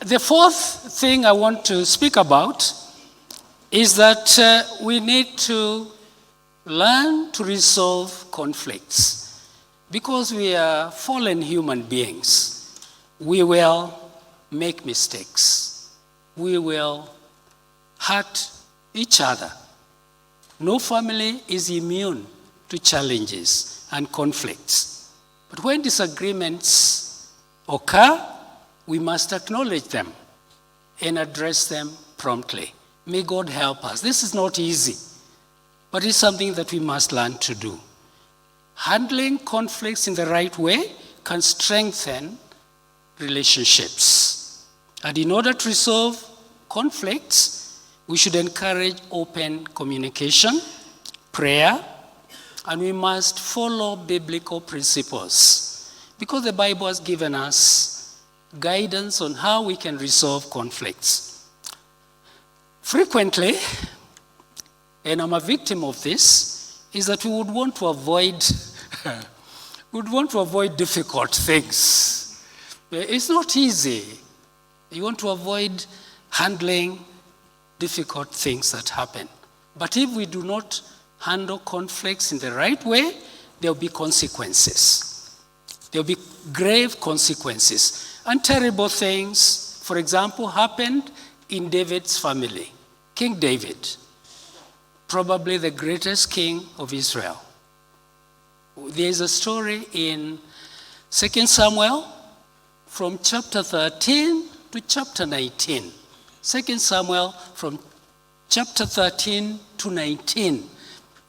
The fourth thing I want to speak about is that we need to learn to resolve conflicts. Because we are fallen human beings, we will make mistakes. We will hurt each other. No family is immune to challenges and conflicts. But when disagreements occur, we must acknowledge them and address them promptly. May God help us. This is not easy, but it's something that we must learn to do. Handling conflicts in the right way can strengthen relationships. And in order to resolve conflicts, we should encourage open communication, prayer, and we must follow biblical principles. Because the Bible has given us guidance on how we can resolve conflicts. Frequently, and I'm a victim of this, is that we would want to avoid difficult things. It's not easy. You want to avoid handling difficult things that happen. But if we do not handle conflicts in the right way, there will be consequences. There will be grave consequences. And terrible things, for example, happened in David's family. King David, probably the greatest king of Israel. There is a story in 2 Samuel from chapter 13 to chapter 19. 2 Samuel from chapter 13 to 19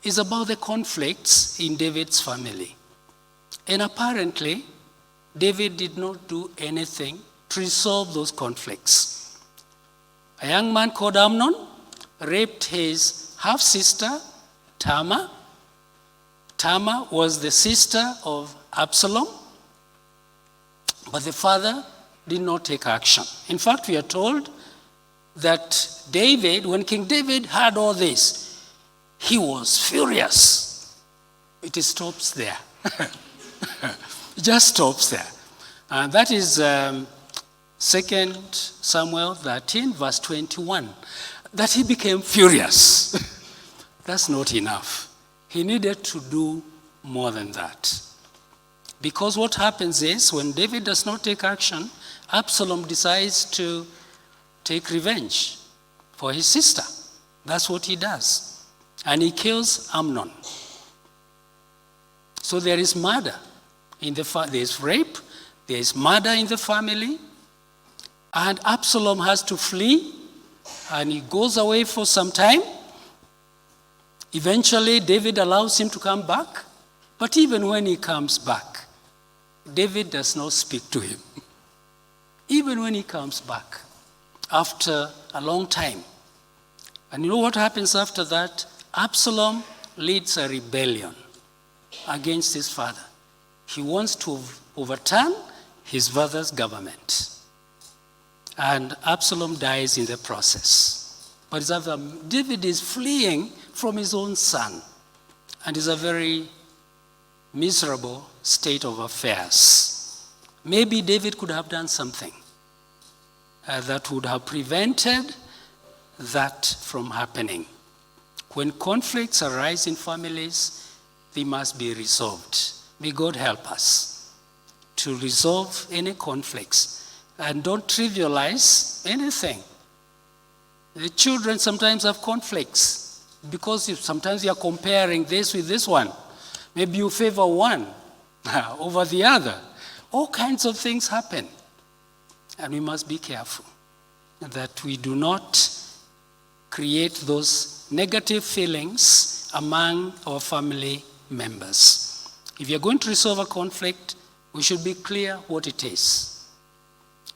is about the conflicts in David's family. And apparently, David did not do anything to resolve those conflicts. A young man called Amnon raped his half-sister, Tamar. Tamar was the sister of Absalom, but the father did not take action. In fact, we are told that David, when King David heard all this, he was furious. It stops there. It just stops there. And that is 2 Samuel 13, verse 21. That he became furious. That's not enough. He needed to do more than that. Because what happens is, when David does not take action, Absalom decides to take revenge for his sister. That's what he does. And he kills Amnon. So there is murder. There is rape. There is murder in the family. And Absalom has to flee. And he goes away for some time. Eventually, David allows him to come back. But even when he comes back, David does not speak to him. Even when he comes back, after a long time. And you know what happens after that? Absalom leads a rebellion against his father. He wants to overturn his father's government. And Absalom dies in the process. But David is fleeing from his own son. And it's a very miserable state of affairs. Maybe David could have done something that would have prevented that from happening. When conflicts arise in families, they must be resolved. May God help us to resolve any conflicts and don't trivialize anything. The children sometimes have conflicts because sometimes you are comparing this with this one. Maybe you favor one over the other. All kinds of things happen. And we must be careful that we do not create those negative feelings among our family members. If you're going to resolve a conflict, we should be clear what it is.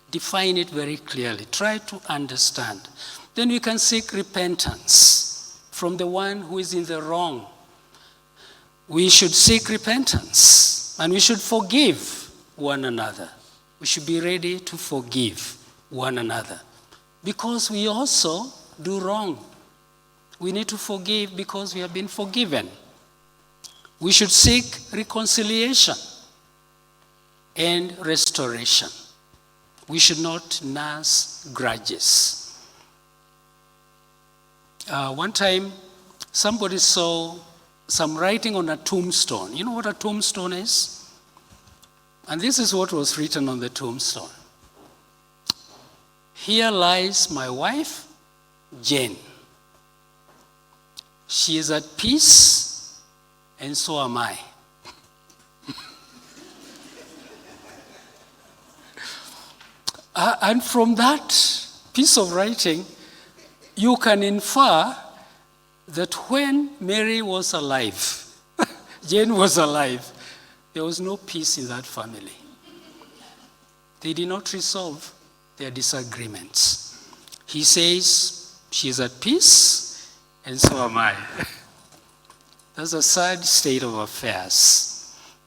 Define it very clearly. Try to understand. Then we can seek repentance from the one who is in the wrong. We should seek repentance and we should forgive one another. We should be ready to forgive one another because we also do wrong. We need to forgive because we have been forgiven. We should seek reconciliation and restoration. We should not nurse grudges. One time, somebody saw some writing on a tombstone. You know what a tombstone is? And this is what was written on the tombstone. Here lies my wife, Jane. She is at peace, and so am I. And from that piece of writing, you can infer that when Mary was alive, Jane was alive, there was no peace in that family. They did not resolve their disagreements. He says, she is at peace, and so am I. That's a sad state of affairs.